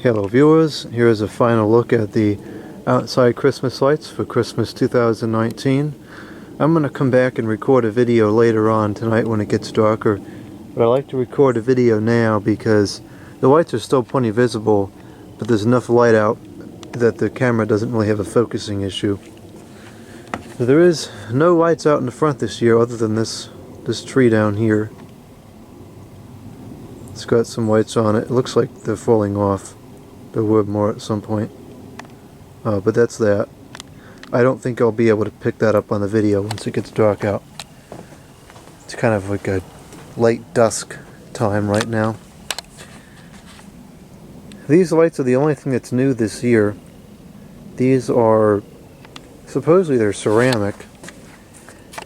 Hello viewers, here is a final look at the outside Christmas lights for Christmas 2019. I'm going to come back and record a video later on tonight when it gets darker, but I like to record a video now because the lights are still plenty visible, but there's enough light out that the camera doesn't really have a focusing issue. So there is no lights out in the front this year other than this tree down here. It's got some lights on it. It looks like they're falling off. There were more at some point. But that's that. I don't think I'll be able to pick that up on the video once it gets dark out. It's kind of like a late dusk time right now. These lights are the only thing that's new this year. These are, supposedly they're ceramic,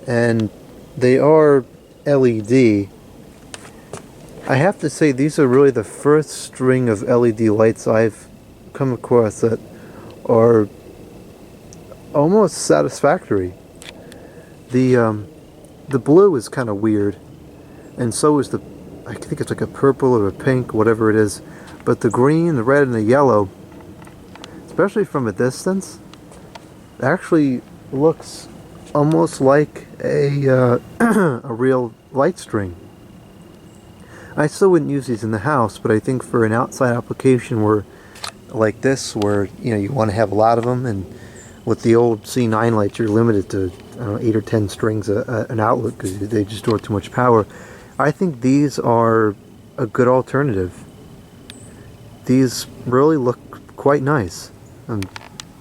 and they are LED. I have to say these are really the first string of LED lights I've come across that are almost satisfactory. The blue is kind of weird, and so is I think it's like a purple or a pink, whatever it is, but the green, the red, and the yellow, especially from a distance, actually looks almost like a a real light string. I still wouldn't use these in the house, but I think for an outside application where, like this, where you want to have a lot of them, and with the old C9 lights you're limited to 8 or 10 strings an outlet because they just store too much power. I think these are a good alternative. These really look quite nice. I'm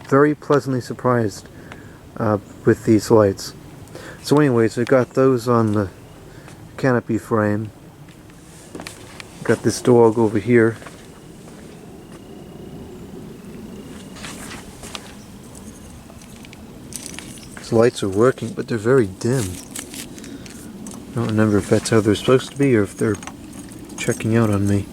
very pleasantly surprised with these lights. So anyways, I got those on the canopy frame. Got this dog over here. These lights are working, but they're very dim. I don't remember if that's how they're supposed to be or if they're checking out on me.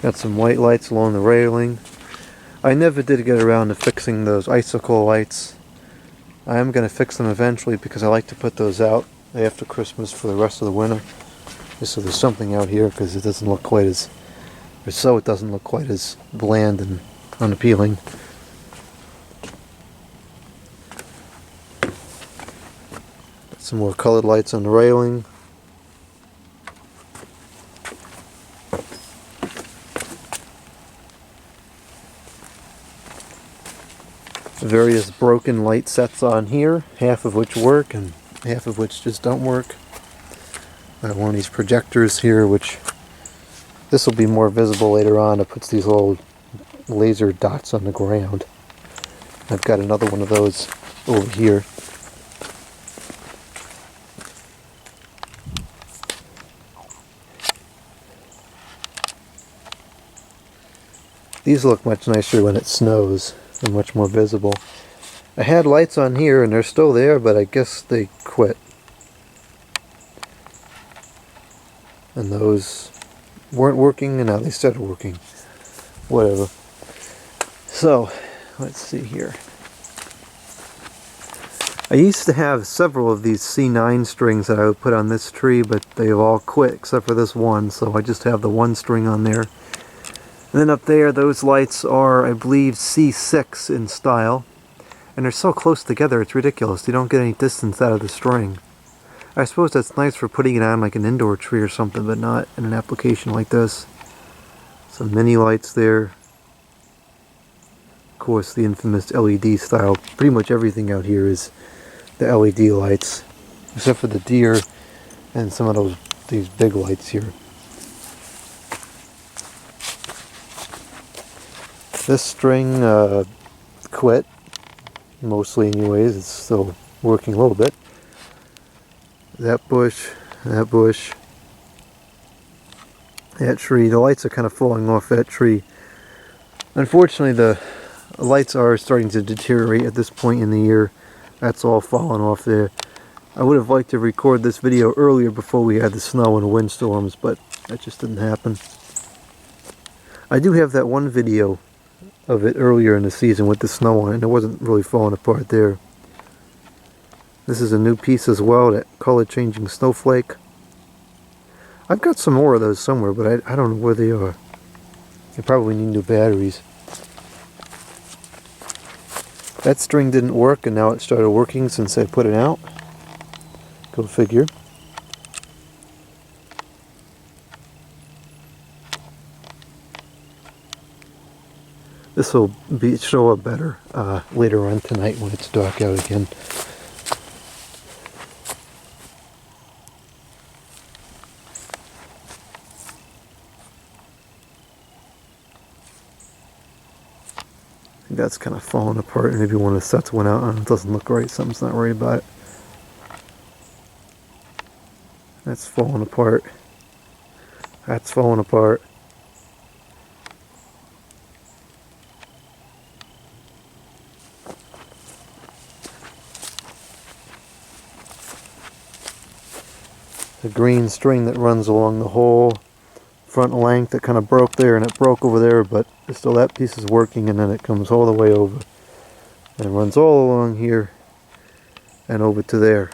Got some white lights along the railing. I never did get around to fixing those icicle lights. I am going to fix them eventually because I like to put those out after Christmas for the rest of the winter. Just so there's something out here because it doesn't look quite as, it doesn't look quite as bland and unappealing. Got some more colored lights on the railing. Various broken light sets on here, half of which work and half of which just don't work. One of these projectors here, which this will be more visible later on. It puts these little laser dots on the ground. I've got another one of those over here. These look much nicer when it snows. They're much more visible. I had lights on here and they're still there, but I guess they quit. And those weren't working and now they started working. Whatever. So, let's see here. I used to have several of these C9 strings that I would put on this tree, but they've all quit except for this one, so I just have the one string on there. And then up there, those lights are, I believe, C6 in style. And they're so close together, it's ridiculous. You don't get any distance out of the string. I suppose that's nice for putting it on like an indoor tree or something, but not in an application like this. Some mini lights there. Of course, the infamous LED style. Pretty much everything out here is the LED lights. Except for the deer and some of these big lights here. This string quit, mostly anyways. It's still working a little bit. That bush, that tree. The lights are kind of falling off that tree. Unfortunately, the lights are starting to deteriorate at this point in the year. That's all fallen off there. I would have liked to record this video earlier before we had the snow and windstorms, but that just didn't happen. I do have that one video of it earlier in the season with the snow on it, and it wasn't really falling apart there. This is a new piece as well, that color changing snowflake. I've got some more of those somewhere, but I don't know where they are. You probably need new batteries. That string didn't work, and now it started working since I put it out. Go figure. This will show up better later on tonight when it's dark out again. I think that's kind of falling apart. Maybe one of the sets went out and it doesn't look right. Something's not right about it. That's falling apart. That's falling apart. The green string that runs along the whole front length that kind of broke there, and it broke over there, but still that piece is working, and then it comes all the way over and runs all along here and over to there.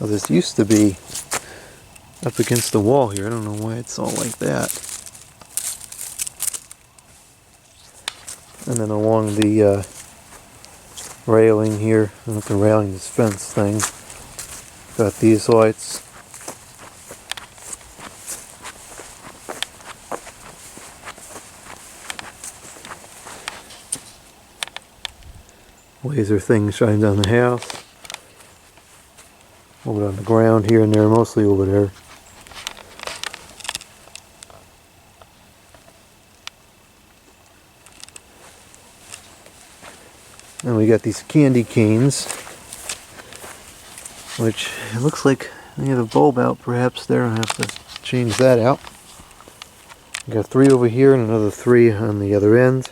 Well, this used to be up against the wall here. I don't know why it's all like that. And then along the railing here, not the railing, this fence thing, got these lights. Laser thing shining down the house. Over on the ground here and there, mostly over there. And we got these candy canes, which it looks like they have a bulb out perhaps there. I'll have to change that out. We got 3 over here and another 3 on the other end.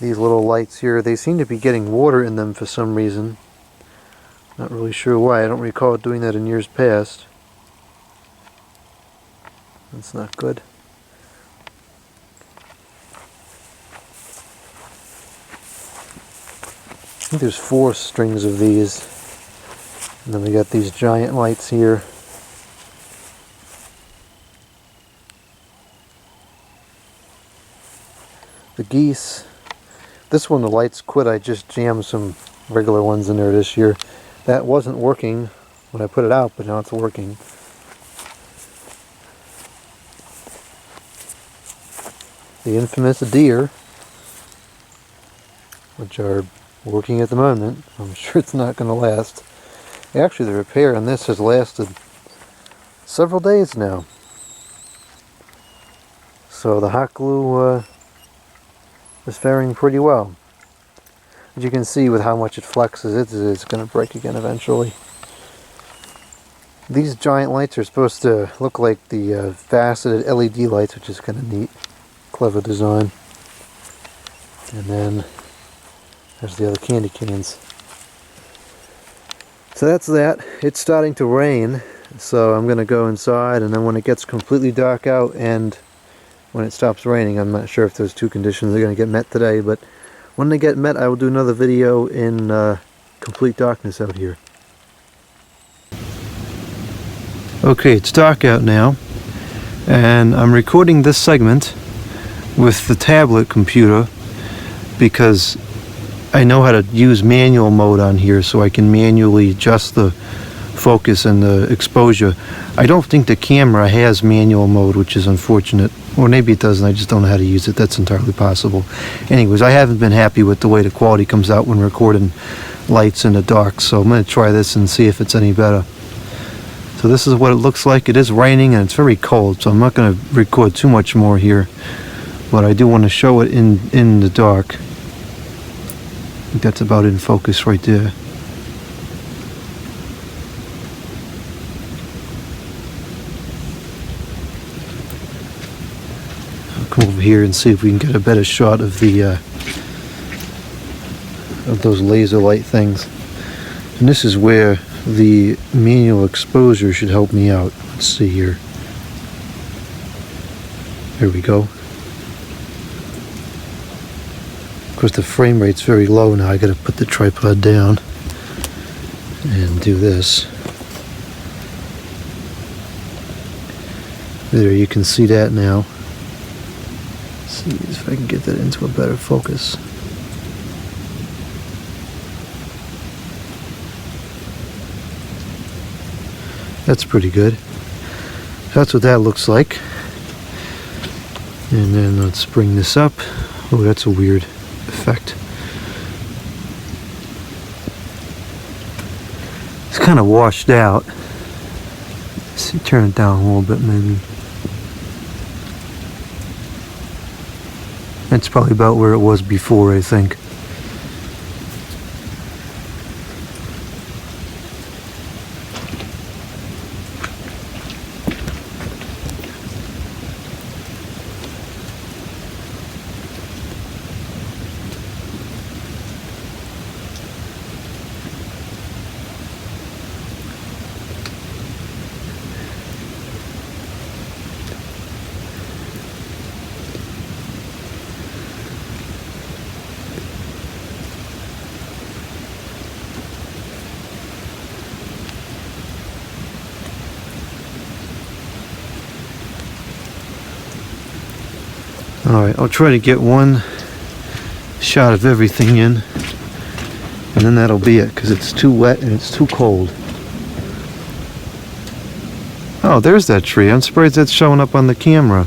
These little lights here, they seem to be getting water in them for some reason. Not really sure why. I don't recall doing that in years past. That's not good. I think there's 4 strings of these. And then we got these giant lights here. The geese. This one the lights quit. I just jammed some regular ones in there this year. That wasn't working when I put it out, but now it's working. The infamous deer, which are working at the moment. I'm sure it's not going to last. Actually, the repair on this has lasted several days now. So the hot glue is faring pretty well. As you can see with how much it flexes, it's going to break again eventually. These giant lights are supposed to look like the faceted LED lights, which is kind of neat. Clever design. And then there's the other candy cans. So that's that. It's starting to rain, so I'm going to go inside, and then when it gets completely dark out and when it stops raining, I'm not sure if those 2 conditions are going to get met today, but when they get met, I will do another video in complete darkness out here. Okay, it's dark out now, and I'm recording this segment with the tablet computer because I know how to use manual mode on here, so I can manually adjust the focus and the exposure. I don't think the camera has manual mode, which is unfortunate. Or maybe it doesn't, I just don't know how to use it. That's entirely possible. Anyways, I haven't been happy with the way the quality comes out when recording lights in the dark, so I'm going to try this and see if it's any better. So this is what it looks like. It is raining and it's very cold, so I'm not going to record too much more here. But I do want to show it in the dark. I think that's about in focus right there. come over here and see if we can get a better shot of the of those laser light things. And this is where the manual exposure should help me out. Let's see here. There we go. Of course the frame rate's very low now. I gotta put the tripod down and do this. There, you can see that now. Let's see if I can get that into a better focus. That's pretty good. That's what that looks like. And then let's bring this up. Oh, that's a weird effect. It's kind of washed out. Let's see, turn it down a little bit maybe. That's probably about where it was before, I think. Alright, I'll try to get one shot of everything in, and then that'll be it, because it's too wet and it's too cold. Oh, there's that tree. I'm surprised that's showing up on the camera.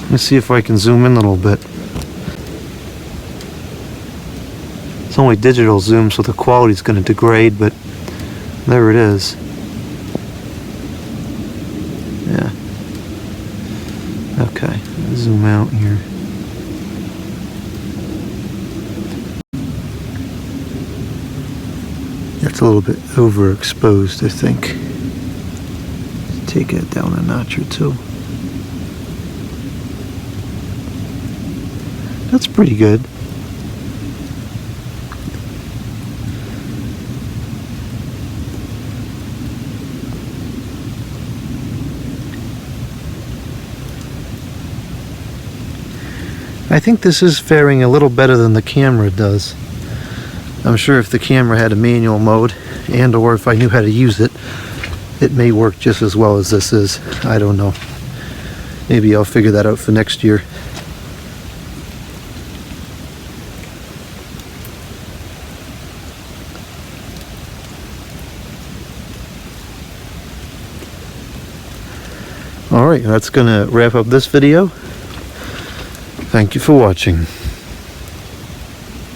Let me see if I can zoom in a little bit. It's only digital zoom, so the quality's going to degrade, but there it is. Yeah. Okay, zoom out here. That's a little bit overexposed, I think. Take it down a notch or two. That's pretty good. I think this is faring a little better than the camera does. I'm sure if the camera had a manual mode, and or if I knew how to use it, it may work just as well as this is. I don't know. Maybe I'll figure that out for next year. Alright, that's going to wrap up this video. Thank you for watching.